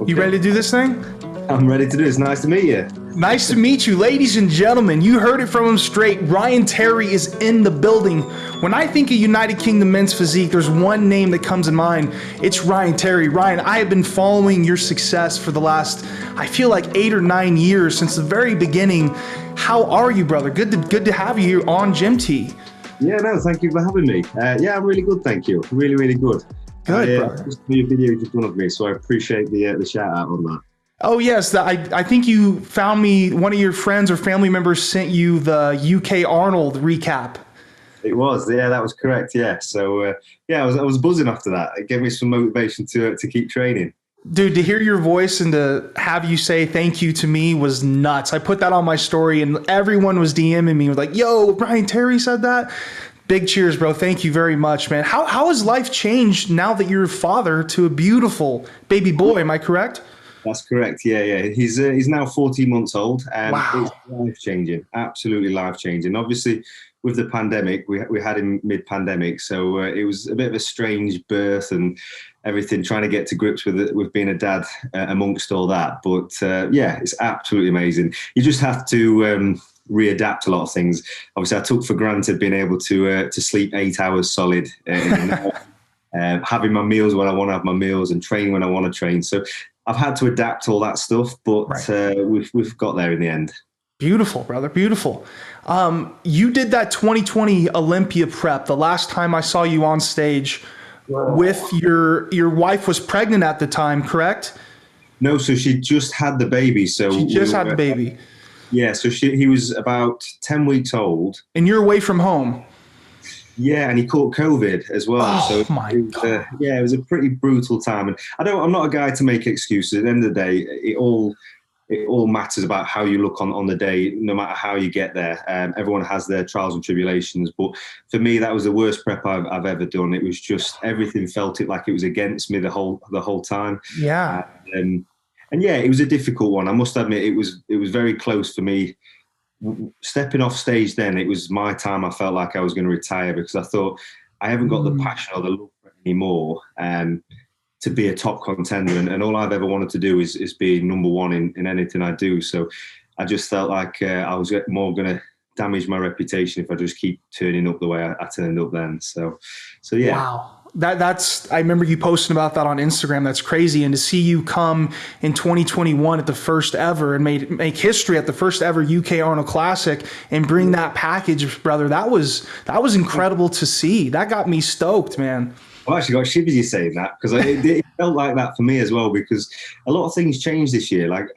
You ready to do this thing? I'm ready to do this. Nice to meet you. Nice to meet you, ladies and gentlemen. You heard it from him straight. Ryan Terry is in the building. When I think of United Kingdom men's physique, there's one name that comes in mind. It's Ryan Terry. Ryan, I have been following your success for the last, I feel like 8 or 9 years, since the very beginning. How are you, brother? Good to have you here on Gym T. Yeah, no, thank you for having me. Yeah, I'm really good, thank you. Really, really good. Good, brother. Just the video just one of me, so I appreciate the shout out on that. Oh yes, I think you found me, one of your friends or family members sent you the UK Arnold recap. It was, yeah, that was correct, yeah. So, yeah, I was buzzing after that. It gave me some motivation to keep training. Dude, to hear your voice and to have you say thank you to me was nuts. I put that on my story and everyone was DMing me, was like, yo, Ryan Terry said that. Big cheers, bro. Thank you very much, man. How has life changed now that you're a father to a beautiful baby boy? Am I correct? That's correct. Yeah. He's now 14 months old, and wow. It's life changing. Absolutely life changing. Obviously, with the pandemic, we had him mid-pandemic, so it was a bit of a strange birth and everything. Trying to get to grips with being a dad amongst all that. But yeah, it's absolutely amazing. You just have to readapt a lot of things. Obviously, I took for granted being able to sleep 8 hours solid. Having my meals when I want to have my meals and training when I want to train. So I've had to adapt all that stuff, but right. We've got there in the end. Beautiful, brother. Beautiful. You did that 2020 Olympia Prep. The last time I saw you on stage with your wife was pregnant at the time, correct? No, so she just had the baby. So she just had the baby. Yeah, so he was about 10 weeks old. And you're away from home. Yeah, and he caught COVID as well. Oh, so my God. Yeah, it was a pretty brutal time. And I'm not a guy to make excuses. At the end of the day, it all matters about how you look on the day, no matter how you get there. Everyone has their trials and tribulations. But for me, that was the worst prep I've ever done. It was just everything felt like it was against me the whole time. Yeah. And yeah, it was a difficult one. I must admit, it was very close for me. Stepping off stage then, it was my time. I felt like I was going to retire because I thought I haven't got the passion or the love for it anymore to be a top contender. And all I've ever wanted to do is be number one in anything I do. So I just felt like I was more going to damage my reputation if I just keep turning up the way I turned up then. So yeah. Wow. That's I remember you posting about that on Instagram. That's crazy. And to see you come in 2021 at the first ever and make history at the first ever UK Arnold Classic and bring that package, brother, that was incredible to see. That got me stoked, man. I actually got shivers you saying that because it felt like that for me as well, because a lot of things changed this year. Like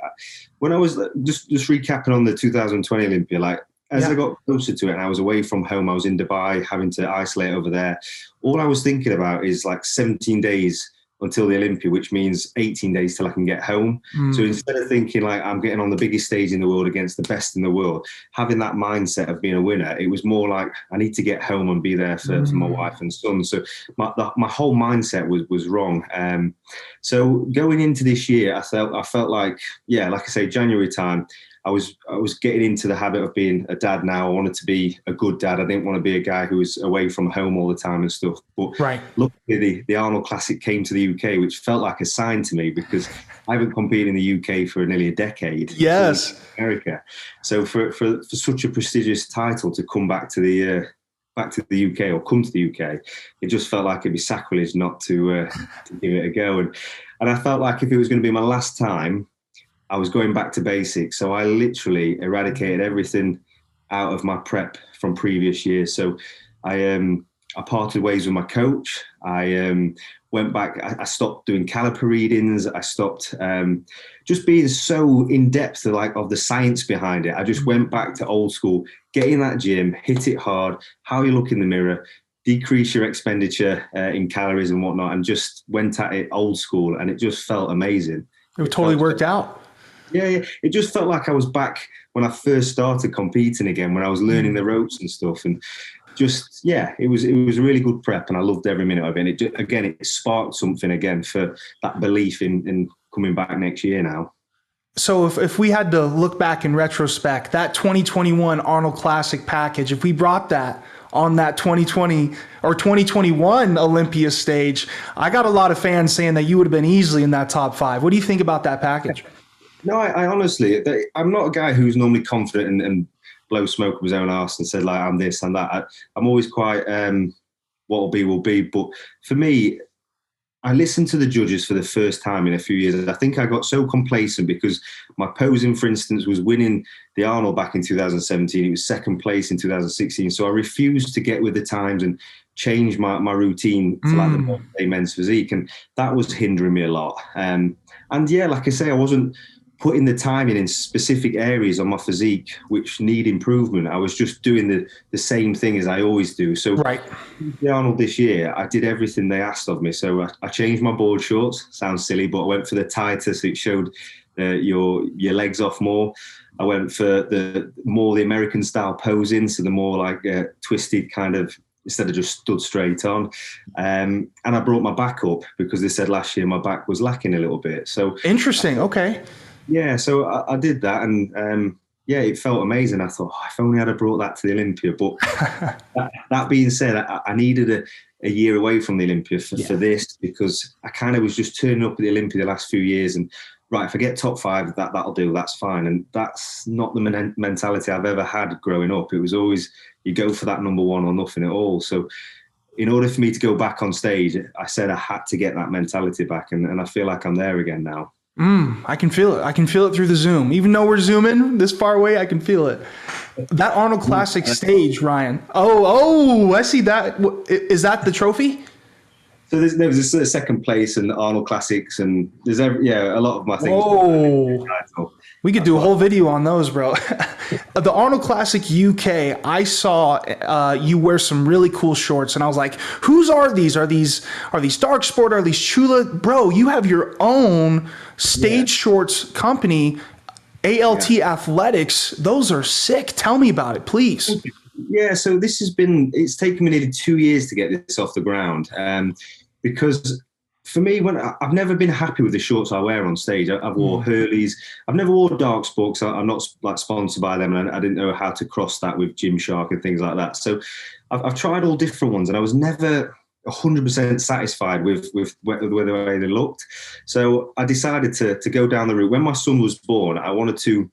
when I was just recapping on the 2020 Olympia, like as I got closer to it and I was away from home, I was in Dubai having to isolate over there. All I was thinking about is like 17 days until the Olympia, which means 18 days till I can get home. So instead of thinking like I'm getting on the biggest stage in the world against the best in the world, having that mindset of being a winner, it was more like I need to get home and be there for my wife and son. So my whole mindset was wrong. So going into this year, I felt like, yeah, like I say, January time, I was getting into the habit of being a dad now. I wanted to be a good dad. I didn't want to be a guy who was away from home all the time and stuff. But luckily, the Arnold Classic came to the UK, which felt like a sign to me because I haven't competed in the UK for nearly a decade. Yes. America. So for such a prestigious title to come back to the UK or come to the UK, it just felt like it'd be sacrilege not to give it a go. And I felt like if it was going to be my last time, I was going back to basics. So I literally eradicated everything out of my prep from previous years. So I parted ways with my coach. I went back. I stopped doing caliper readings. I stopped just being so in depth of the science behind it. I just went back to old school, get in that gym, hit it hard, how you look in the mirror, decrease your expenditure in calories and whatnot, and just went at it old school. And it just felt amazing. It totally worked out. Yeah. It just felt like I was back when I first started competing again, when I was learning the ropes and stuff. And just, yeah, it was a really good prep and I loved every minute of it. And it sparked something again for that belief in coming back next year now. So if we had to look back in retrospect, that 2021 Arnold Classic package, if we brought that on that 2020 or 2021 Olympia stage. I got a lot of fans saying that you would have been easily in that top 5. What do you think about that package? No, I honestly, I'm not a guy who's normally confident and blow smoke up his own arse and said, like, I'm this and that. I'm always quite, what will be, will be. But for me, I listened to the judges for the first time in a few years. I think I got so complacent because my posing, for instance, was winning the Arnold back in 2017. It was second place in 2016. So I refused to get with the times and change my routine to like the men's physique. And that was hindering me a lot. And yeah, like I say, I wasn't putting the time in specific areas on my physique which need improvement. I was just doing the same thing as I always do. So the Arnold this year, I did everything they asked of me. So I changed my board shorts. Sounds silly, but I went for the tighter so it showed your legs off more. I went for the American style posing, so the more like twisted kind of, instead of just stood straight on. And I brought my back up because they said last year my back was lacking a little bit. So interesting. Okay. Yeah, so I did that, and yeah, it felt amazing. I thought, if only I'd have brought that to the Olympia. But that being said, I needed a year away from the Olympia for this, because I kind of was just turning up at the Olympia the last few years, and right, if I get top 5, that'll do, that's fine. And that's not the mentality I've ever had growing up. It was always, you go for that number 1 or nothing at all. So in order for me to go back on stage, I said I had to get that mentality back, and I feel like I'm there again now. I can feel it. I can feel it through the Zoom. Even though we're zooming this far away, I can feel it. That Arnold Classic stage, Ryan. Oh, I see that. Is that the trophy? So there was a second place in the Arnold Classics, and there's a lot of my things. Whoa. We could do a whole video on those, bro. The Arnold Classic UK, I saw you wear some really cool shorts, and I was like, whose are these? Are these Dark Sport? Are these Chula? Bro, you have your own stage shorts company, ALT Athletics. Those are sick. Tell me about it, please. Yeah, so it's taken me nearly 2 years to get this off the ground. Because for me, I've never been happy with the shorts I wear on stage. I've wore Hurleys. I've never worn Dark Sport because I'm not like sponsored by them, and I didn't know how to cross that with Gymshark and things like that. So I've tried all different ones, and I was never 100% satisfied with the way they looked. So I decided to go down the route. When my son was born, I wanted to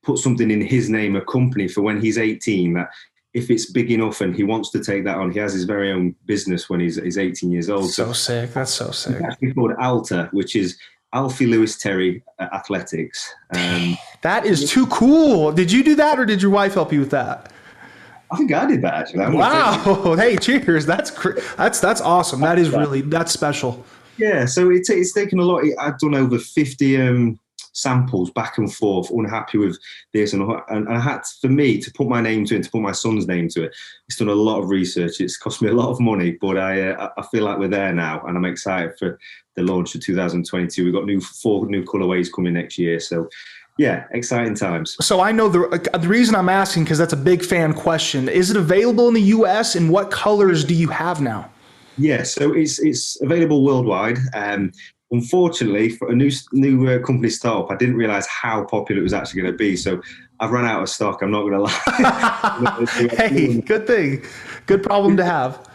put something in his name, a company for when he's 18, that if it's big enough and he wants to take that on, he has his very own business when he's 18 years old. So sick. That's so sick. It's actually called Alta, which is Alfie Lewis Terry Athletics. That is too cool. Did you do that, or did your wife help you with that? I think I did that, actually. Wow. Hey, cheers. That's awesome. That is that's special. Yeah. So it's taken a lot. I've done over 50 samples back and forth, unhappy with this, and I had, for me, to put my name to it, to put my son's name to it, it's done a lot of research. It's cost me a lot of money, but I feel like we're there now, and I'm excited for the launch of 2022. We've got 4 new colorways coming next year, so yeah, exciting times. So I know the reason I'm asking, because that's a big fan question. Is it available in the US, and what colors do you have now? Yeah, so it's available worldwide. Unfortunately, for a new company startup, I didn't realize how popular it was actually going to be. So I've run out of stock. I'm not going to lie. Hey, good thing. Good problem to have.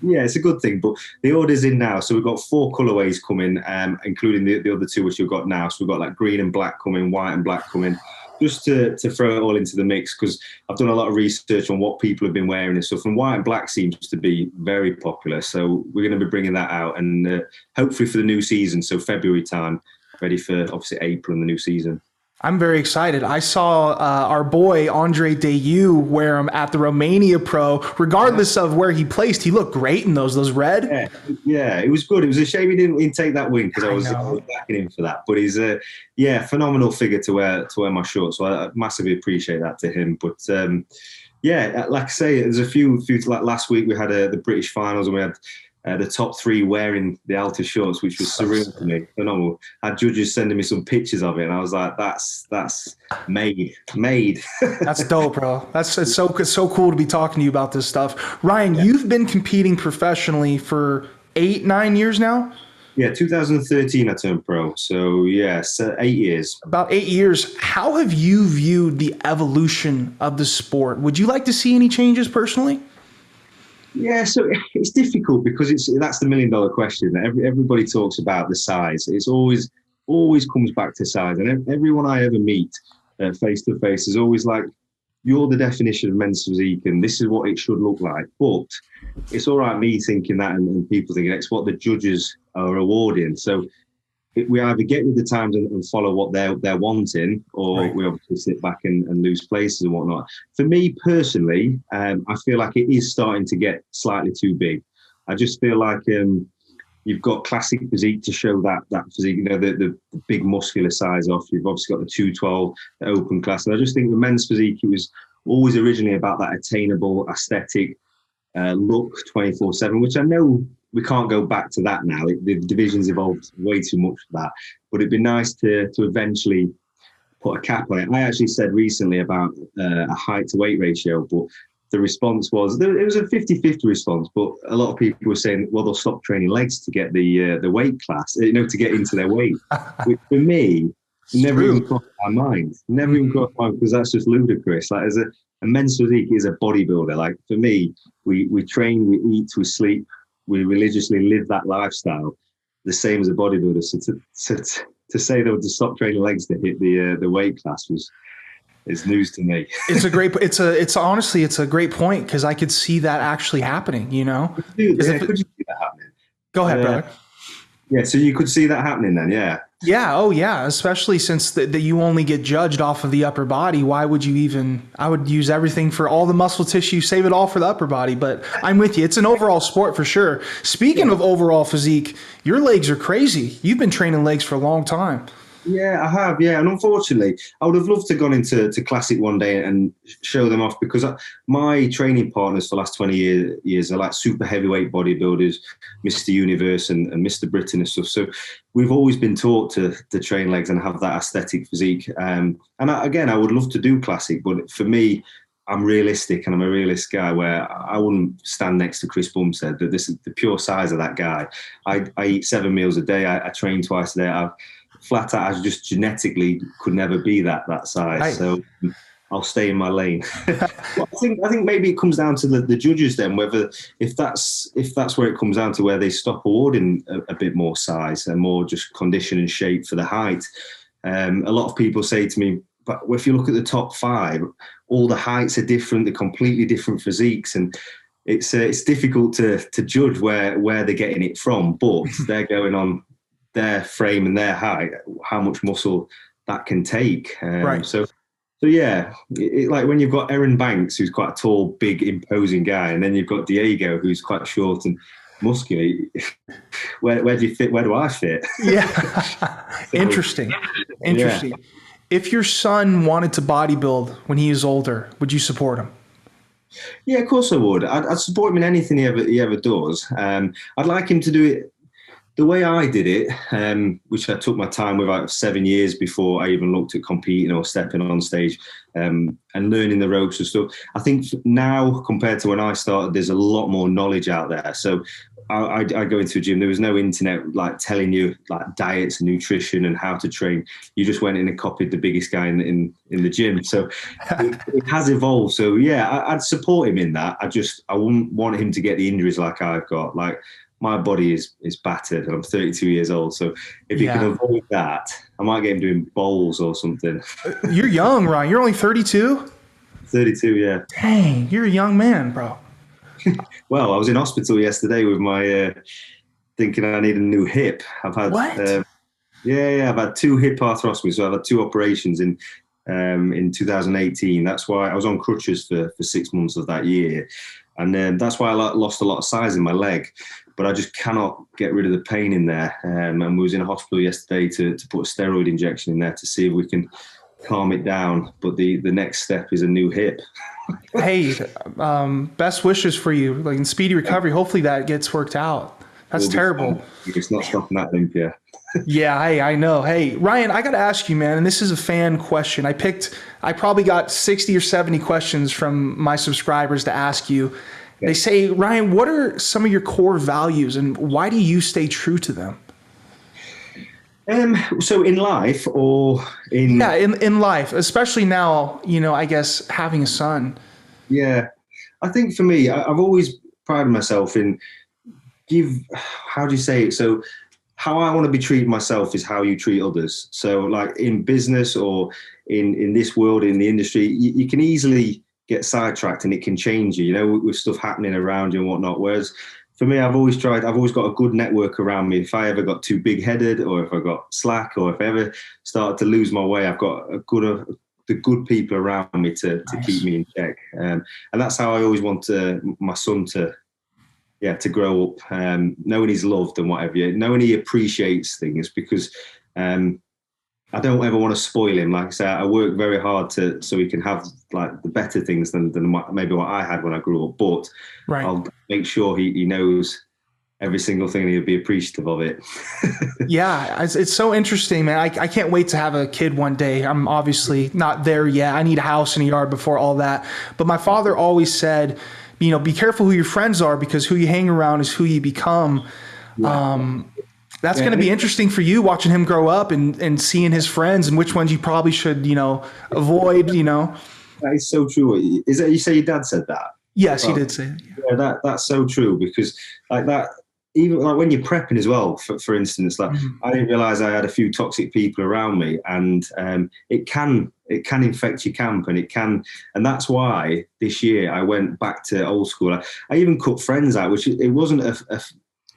Yeah, it's a good thing. But the order's in now. So we've got 4 colorways coming, including the other 2 which we've got now. So we've got like green and black coming, white and black coming, just to throw it all into the mix, because I've done a lot of research on what people have been wearing and stuff. And white and black seems to be very popular. So we're going to be bringing that out, and hopefully for the new season. So February time, ready for obviously April and the new season. I'm very excited. I saw our boy Andre Dayu wear them at the Romania Pro. Regardless of where he placed, he looked great in those red. Yeah, it was good. It was a shame he didn't take that win, because I was backing him for that. But he's phenomenal figure to wear my shorts. So I massively appreciate that to him. But like I say, there's a few like last week we had the British finals, and we had the top 3 wearing the Alta shorts, which was surreal to me, phenomenal. I had judges sending me some pictures of it, and I was like, "That's made." That's dope, bro. It's so cool to be talking to you about this stuff, Ryan. You've been competing professionally for 8-9 years now. Yeah, 2013 I turned pro, so 8 years. About 8 years. How have you viewed the evolution of the sport? Would you like to see any changes personally? Yeah, so it's difficult because that's the $1 million question. Everybody talks about the size. It's always comes back to size, and everyone I ever meet face to face is always like, "You're the definition of men's physique, and this is what it should look like." But it's all right me thinking that, and people thinking it's what the judges are awarding. So we either get with the times and follow what they're wanting, or Right. we obviously sit back and lose places and whatnot. For me personally, I feel like it is starting to get slightly too big. I just feel like you've got classic physique to show that physique, the big muscular size off. You've obviously got the 212, the open class. And I just think the men's physique, it was always originally about that attainable aesthetic look 24/7, which I know we can't go back to that now. The division's evolved way too much for that. But it'd be nice to eventually put a cap on it. I actually said recently about a height to weight ratio, but the response was, it was a 50-50 response, but a lot of people were saying, well, they'll stop training legs to get the weight class, to get into their weight. Which for me, never even crossed my mind. Never even crossed my mind, because that's just ludicrous. Like, as a men's physique is a bodybuilder. Like, for me, we train, we eat, we sleep, we religiously live that lifestyle, the same as a bodybuilder. So to say they would stop training legs to hit the weight class is news to me. Honestly, it's a great point, because I could see that actually happening, Could you see that happening? Go ahead, brother. Yeah, so you could see that happening then, yeah. Yeah. Oh, yeah. Especially since that you only get judged off of the upper body. Why would you even? I would use everything for all the muscle tissue, save it all for the upper body. But I'm with you. It's an overall sport for sure. Speaking of overall physique, your legs are crazy. You've been training legs for a long time. Yeah, I have. Yeah, and unfortunately, I would have loved to have gone into classic one day and show them off, because my training partners for the last 20 years are like super heavyweight bodybuilders, Mr. Universe and Mr. Britain and stuff. So we've always been taught to train legs and have that aesthetic physique. And I would love to do classic, but for me, I'm realistic, and I'm a realist guy, where I wouldn't stand next to Chris Bumstead. That this is the pure size of that guy. I eat 7 meals a day. I train twice a day. Flat out, I just genetically could never be that size. Right. So I'll stay in my lane. Well, I think maybe it comes down to the judges then, whether if that's where it comes down to, where they stop awarding a bit more size and more just condition and shape for the height. A lot of people say to me, but if you look at the top 5, all the heights are different, they're completely different physiques, and it's difficult to judge where they're getting it from, but they're going on their frame and their height, how much muscle that can take. Right. So yeah, like when you've got Aaron Banks, who's quite a tall, big, imposing guy, and then you've got Diego, who's quite short and muscular. Where do you fit? Where do I fit? Yeah. Interesting. Yeah. If your son wanted to bodybuild when he is older, would you support him? Yeah, of course I would. I'd support him in anything he ever does. I'd like him to do it the way I did it, which I took my time with, like 7 years before I even looked at competing or stepping on stage, and learning the ropes and stuff. I think now, compared to when I started, there's a lot more knowledge out there. So I go into a gym. There was no internet like telling you like diets and nutrition and how to train. You just went in and copied the biggest guy in the gym. So it has evolved. So yeah, I'd support him in that. I wouldn't want him to get the injuries like I've got. Like, my body is battered, and I'm 32 years old. So if you can avoid that, I might get him doing bowls or something. You're young, Ryan. You're only 32? 32, yeah. Dang, you're a young man, bro. Well, I was in hospital yesterday with my thinking I need a new hip. I've had what? I've had 2 hip arthroscopies. So I've had 2 operations in 2018. That's why I was on crutches for 6 months of that year, and that's why I lost a lot of size in my leg. But I just cannot get rid of the pain in there. And we was in a hospital yesterday to put a steroid injection in there to see if we can calm it down. But the next step is a new hip. Hey, best wishes for you, like in speedy recovery. Hopefully that gets worked out. That's terrible. It's not stopping that, Olympia. Yeah, hey, I know. Hey, Ryan, I got to ask you, man, and this is a fan question. I probably got 60 or 70 questions from my subscribers to ask you. They say, Ryan, what are some of your core values, and why do you stay true to them? So in life, or in... Yeah, in life, especially now, I guess having a son. Yeah. I think for me, I've always prided myself in how do you say it? So how I want to be treated myself is how you treat others. So like in business or in this world, in the industry, you can easily get sidetracked and it can change you, you know, with stuff happening around you and whatnot. Whereas for me, I've always got a good network around me. If I ever got too big headed, or if I got slack, or if I ever started to lose my way, I've got the good people around me to keep me in check. And that's how I always want my son to grow up, knowing he's loved and whatever, knowing he appreciates things, because I don't ever want to spoil him. Like I say, I work very hard so he can have like the better things than maybe what I had when I grew up. But I'll make sure he knows every single thing and he'll be appreciative of it. Yeah, it's so interesting, man. I can't wait to have a kid one day. I'm obviously not there yet. I need a house and a yard before all that. But my father always said, you know, be careful who your friends are, because who you hang around is who you become. Yeah. That's going to be interesting for you, watching him grow up and seeing his friends and which ones you probably should, you know, avoid, you know. That is so true. Is that, you say your dad said that? Yes, he did say it. Yeah, that's so true, because like that, even like when you're prepping as well, for instance, like I didn't realize I had a few toxic people around me, and it can infect your camp, and that's why this year I went back to old school. I even cut friends out, which it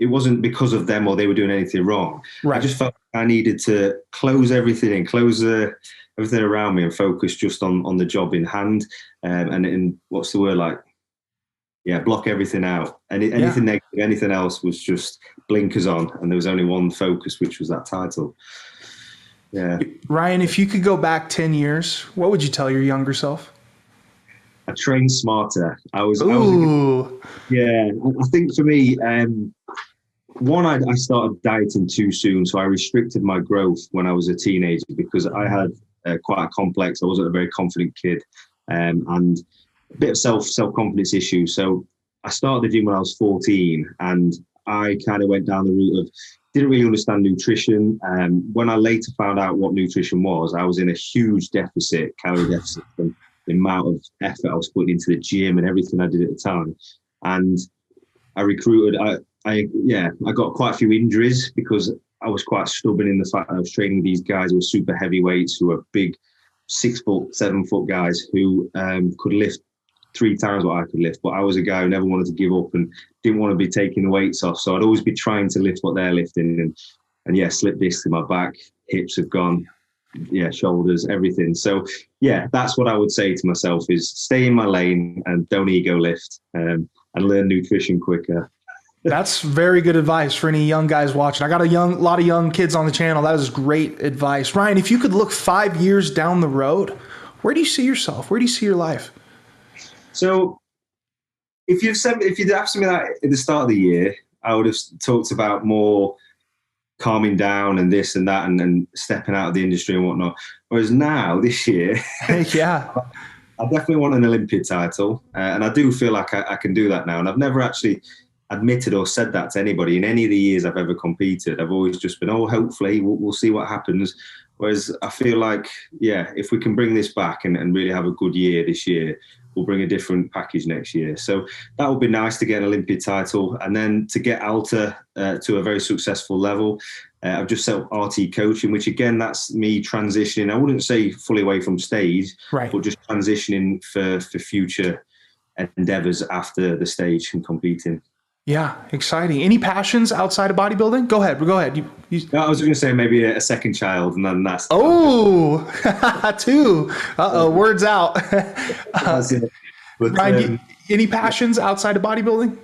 wasn't because of them or they were doing anything wrong. Right. I just felt I needed to close everything and close everything around me and focus just on the job in hand. And what's the word, like, block everything out. Anything negative, anything else was just blinkers on. And there was only one focus, which was that title. Yeah. Ryan, if you could go back 10 years, what would you tell your younger self? I trained smarter. I think for me, I started dieting too soon, so I restricted my growth when I was a teenager, because I had quite a complex. I wasn't a very confident kid, and a bit of self-confidence issues. So I started the gym when I was 14, and I kind of went down the route of didn't really understand nutrition. When I later found out what nutrition was, I was in a huge calorie deficit. From the amount of effort I was putting into the gym and everything I did at the time. And I recruited, I got quite a few injuries because I was quite stubborn in the fact that I was training these guys who were super heavyweights, who were big 6 foot, 7 foot guys who could lift 3 times what I could lift. But I was a guy who never wanted to give up and didn't want to be taking the weights off. So I'd always be trying to lift what they're lifting. And slip discs in my back, hips have gone, shoulders, everything. So that's what I would say to myself, is stay in my lane and don't ego lift, and learn nutrition quicker. That's very good advice for any young guys watching. I got a lot of young kids on the channel. That is great advice. Ryan, if you could look 5 years down the road, where do you see yourself? Where do you see your life? So if you'd asked me that at the start of the year, I would have talked about more calming down and this and that and stepping out of the industry and whatnot. Whereas now, this year, I definitely want an Olympia title. And I do feel like I can do that now. And I've never actually admitted or said that to anybody in any of the years I've ever competed. I've always just been, hopefully we'll see what happens. Whereas I feel like, if we can bring this back and really have a good year this year, we'll bring a different package next year. So that would be nice to get an Olympia title, and then to get Alta to a very successful level. I've just set up RT coaching, which again, that's me transitioning. I wouldn't say fully away from stage, but just transitioning for future endeavors after the stage and competing. Yeah, exciting. Any passions outside of bodybuilding? Go ahead. No, I was going to say maybe a second child, and then that's... two. Words out. But, Ryan, any passions outside of bodybuilding?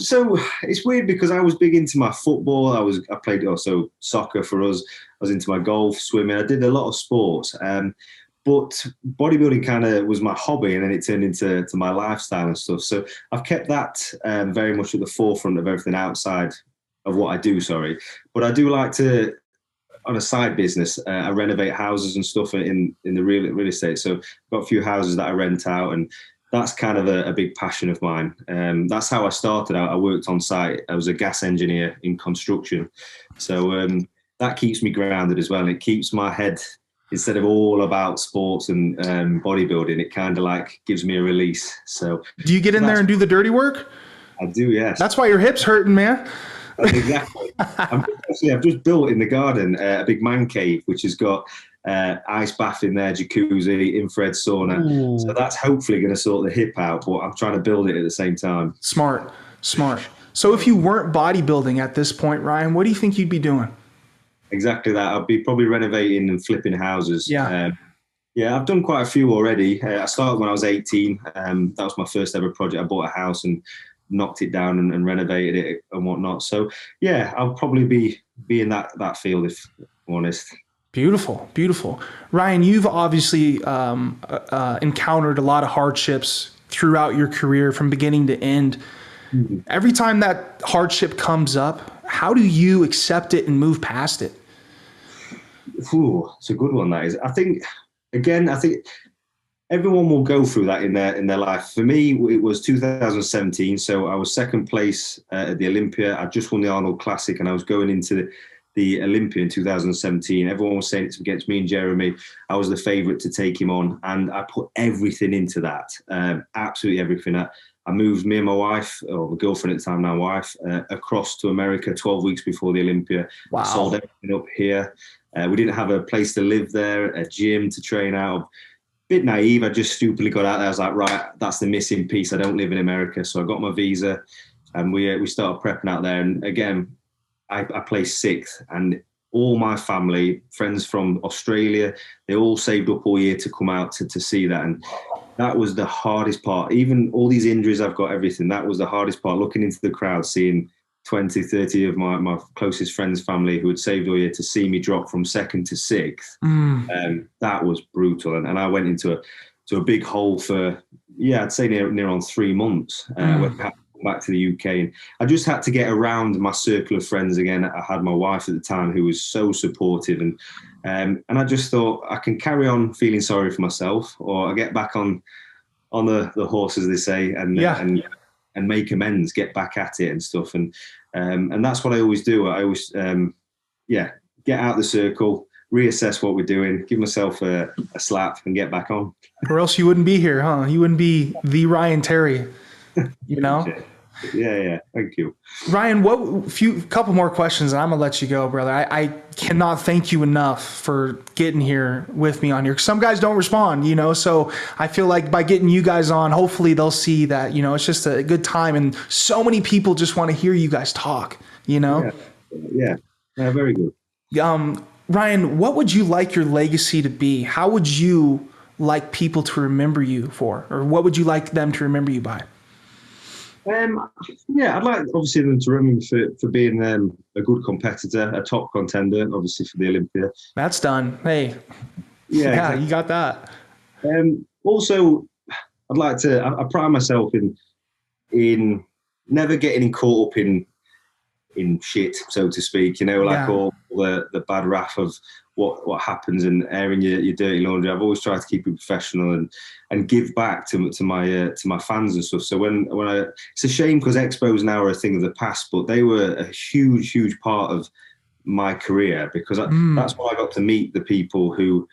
So it's weird because I was big into my football. I played also soccer for us. I was into my golf, swimming. I did a lot of sports. But bodybuilding kind of was my hobby, and then it turned into my lifestyle and stuff. So I've kept that very much at the forefront of everything outside of what I do, But I do like to, on a side business, I renovate houses and stuff in the real estate. So I've got a few houses that I rent out, and that's kind of a big passion of mine. That's how I started out. I worked on site. I was a gas engineer in construction. So that keeps me grounded as well. And it keeps my head instead of all about sports and bodybuilding, it kind of like gives me a release. So do you get in there and do the dirty work? I do, yes. That's why your hip's hurting, man. Exactly. I've just built in the garden a big man cave, which has got ice bath in there, jacuzzi, infrared sauna. Ooh. So that's hopefully going to sort the hip out, but I'm trying to build it at the same time. Smart. So if you weren't bodybuilding at this point, Ryan, what do you think you'd be doing? Exactly that. I'd be probably renovating and flipping houses. Yeah. I've done quite a few already. I started when I was 18. That was my first ever project. I bought a house and knocked it down and renovated it and whatnot. So yeah, I'll probably be in that field, if I'm honest. Beautiful. Ryan, you've obviously encountered a lot of hardships throughout your career from beginning to end. Mm-hmm. Every time that hardship comes up, how do you accept it and move past it? Ooh, it's a good one, that is. I think everyone will go through that in their life. For me, it was 2017. So I was second place at the Olympia. I just won the Arnold Classic, and I was going into the Olympia in 2017. Everyone was saying it's against me and Jeremy. I was the favourite to take him on, and I put everything into that, absolutely everything. I moved me and my wife, or my girlfriend at the time, now wife, across to America 12 weeks before the Olympia. Wow. Sold everything up here. We didn't have a place to live there, a gym to train out of. Bit naive. I just stupidly got out there. I was like, right, that's the missing piece. I don't live in America. So I got my visa and we started prepping out there. And again, I placed sixth, and all my family, friends from Australia, they all saved up all year to come out to see that. And that was the hardest part. Even all these injuries, I've got everything. That was the hardest part, looking into the crowd, seeing 20, 30 of my closest friends, family who had saved all year to see me drop from second to sixth. That was brutal. And I went into a big hole for, I'd say near on 3 months. Went back to the UK. And I just had to get around my circle of friends again. I had my wife at the time who was so supportive. And I just thought I can carry on feeling sorry for myself, or I get back on the horse, as they say, and make amends, get back at it and stuff. And that's what I always do. I always, get out the circle, reassess what we're doing, give myself a slap and get back on. Or else you wouldn't be here, huh? You wouldn't be the Ryan Terry, you know? Yeah. Thank you. Ryan, couple more questions and I'm going to let you go, brother. I cannot thank you enough for getting here with me on here. Some guys don't respond, so I feel like by getting you guys on, hopefully they'll see that, it's just a good time. And so many people just want to hear you guys talk, Yeah, very good. Ryan, what would you like your legacy to be? How would you like people to remember you for? Or what would you like them to remember you by? I'd like obviously them to remember me for being a good competitor, a top contender, obviously for the Olympia. That's done. Hey, exactly. You got that. Also, I'd like to. I pride myself in never getting caught up in shit, so to speak. All the bad rap of what happens and airing your dirty laundry. I've always tried to keep it professional and give back to my fans and stuff. So when it's a shame because expos now are a thing of the past, but they were a huge part of my career because that's why I got to meet the people who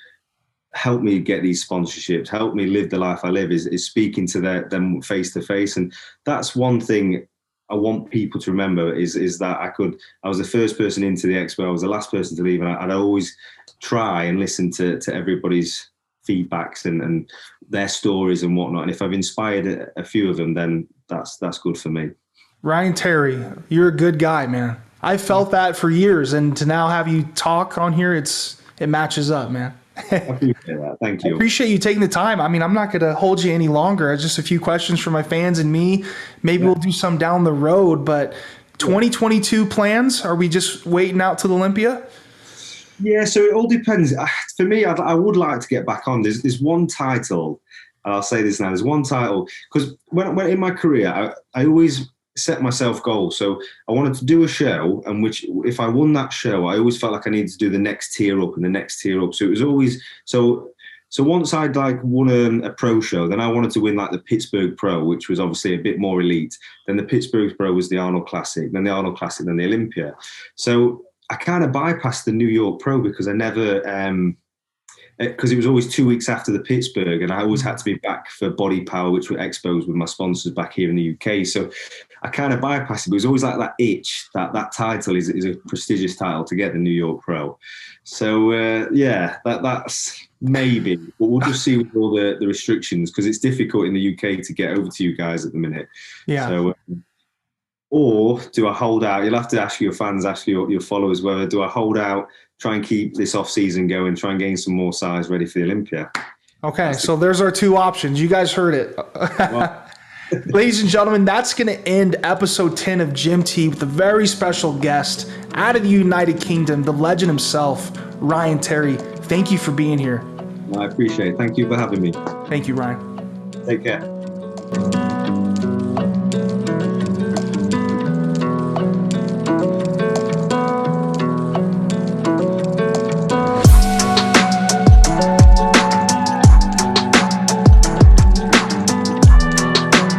helped me get these sponsorships, helped me live the life I live, is speaking to them face to face. And that's one thing I want people to remember is that I was the first person into the expo. I was the last person to leave, and I'd always try and listen to everybody's feedbacks and their stories and whatnot. And if I've inspired a few of them, then that's good for me. Ryan Terry, you're a good guy, man. I felt that for years, and to now have you talk on here, it matches up, man. I appreciate that. Thank you. I appreciate you taking the time. I mean, I'm not going to hold you any longer. Just a few questions for my fans and me. Maybe we'll do some down the road, but 2022 plans, are we just waiting out to the Olympia? Yeah, so it all depends. For me, I would like to get back on. There's one title, and I'll say this now. There's one title, because when in my career, I always set myself goals. So I wanted to do a show, and which if I won that show, I always felt like I needed to do the next tier up and the next tier up. So it was always so once I'd won a pro show, then I wanted to win the Pittsburgh Pro, which was obviously a bit more elite. Then the Pittsburgh Pro was the Arnold Classic, then the Arnold Classic, then the Olympia. So I kind of bypassed the New York Pro because I never because it was always 2 weeks after the Pittsburgh, and I always had to be back for Body Power, which were expos with my sponsors back here in the UK. So I kind of bypassed it. But it was always like that itch, that title is a prestigious title to get the New York Pro. So that's maybe, but we'll just see with all the restrictions, because it's difficult in the UK to get over to you guys at the minute. Yeah. So, or do I hold out? You'll have to ask your fans, ask your followers, whether do I hold out, try and keep this off season going, try and gain some more size ready for the Olympia. Okay, so there's our two options. You guys heard it. Well, ladies and gentlemen, that's going to end episode 10 of Gym Tea with a very special guest out of the United Kingdom, the legend himself, Ryan Terry. Thank you for being here. I appreciate it. Thank you for having me. Thank you, Ryan. Take care.